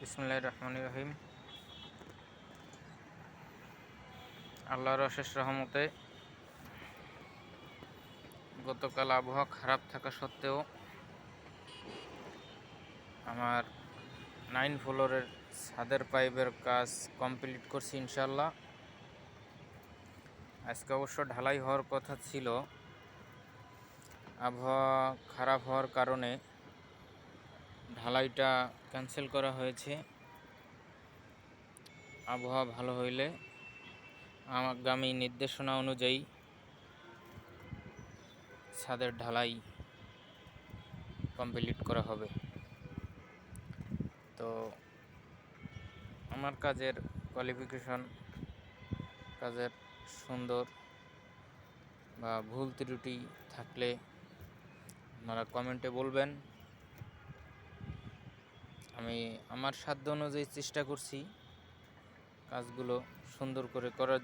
বিসমিল্লাহির রহমানির রহিম। আল্লাহর অশেষ রহমতে গতকাল আবহাওয়া খারাপ থাকা সত্ত্বেও আমার 9 ফ্লোরের ছাদের পাইপের কাজ কমপ্লিট করছি ইনশাল্লাহ। আজকে অবশ্য ঢালাই হওয়ার কথা ছিল, আবহাওয়া খারাপ হওয়ার কারণে ঢালাইটা ক্যান্সেল করা হয়েছে। আবহাওয়া ভালো হইলে আগামী নির্দেশনা অনুযায়ী ছাদের ঢালাই কমপ্লিট করা হবে। তো আমার কাজের কোয়ালিফিকেশন, কাজের সুন্দর বা ভুল ত্রুটি থাকলে আপনারা কমেন্টে বলবেন। আমি আমার সাধ্য অনুযায়ী চেষ্টা করছি কাজগুলো সুন্দর করে করার জন্য।